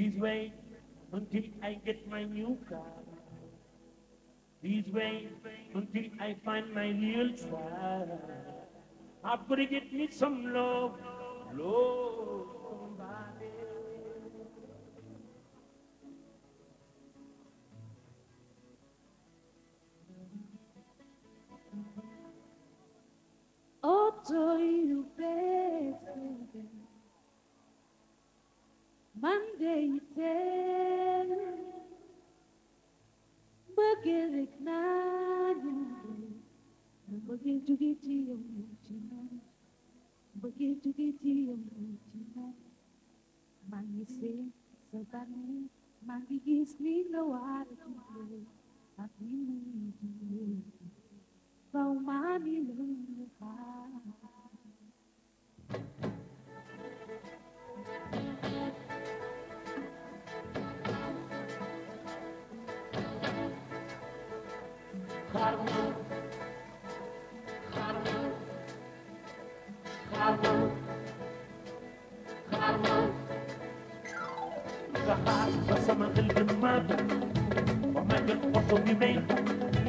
Please wait until I get my new car. Please wait until I find my real style. I've got to get me some love, love somebody. Oh, do you baby? Monday, ten. Bagay na yun. Bagay to get you, bagay to get you. Mangi sa bani, mangi gisni na wala tuloy. At hindi pau mani lupa. Xarma, xarma, xarma, xarma. Nga xaar ba sama xel gën maa ba ma jël oto bi may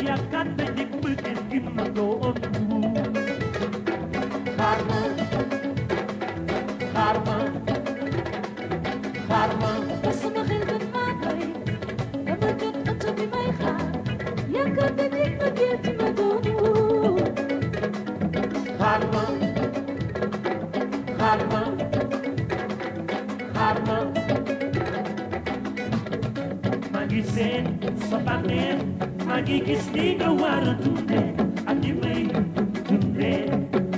yaakaar na njëkk bëggeel gi ma doon. Xarma, xarma, xarma. Ba sama xel gën maa doy ba ma jël oto bi may xaar. Yaakaar na njëkk bëggeel gi ma doon. Xarma, xarma, xarma. Maa ngi seen sa bànneex maa ngi gis ni nga war a dundee ak ni may dundee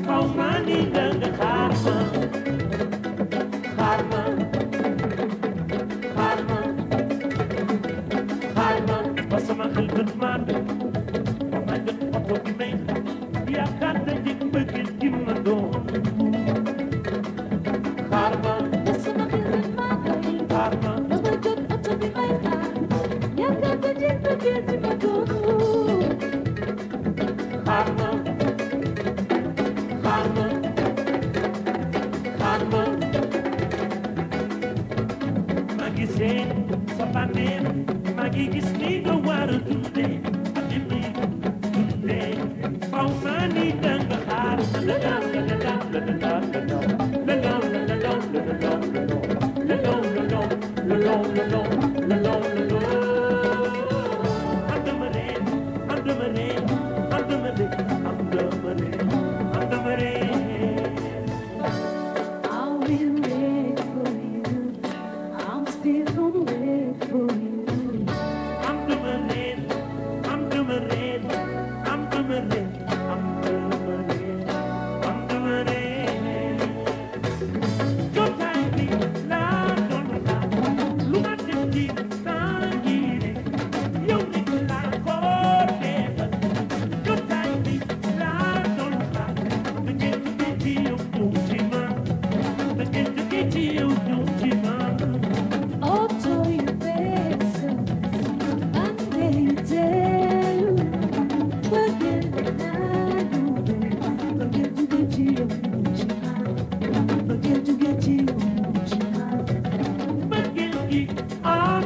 xaw maa ni nga xarma, xarma, xarma, xarma. Ba sama xel gën maa doy ba ma jot oto bi may yaakaar na njëkk bëggeel gi ma doon. Xarma, Ba sama xel gën maa doy xarma, ba ma jot oto bi may xaar. Yaakaar na njëkk bëggeel gi ma doon. xarma, xarma, xarma. Maa ngi seen sa bànneex maa ngi gis ni nga war a dundee ak ni muy dundee faw maa ni da nga xaar la la la la la la la la la la la I will wait for you. I'm still gonna wait for you. Oh, do you better? And they tell. Forget it now. Forget to get you. Forget to get you. Oh,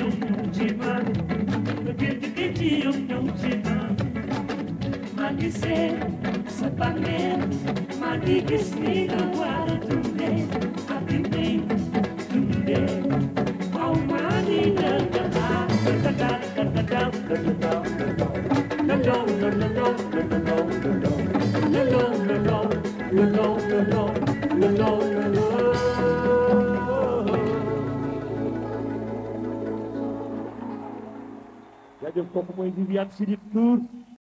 yow ñëw ci man bëggeel jóge ci yow ñëw ci man maa ngi seet sa bànneex maa ngi gis ni nga war a dundee ak li may dundee waaw maa ngi jaajëf kooku mooy Viviane Chidid Ndour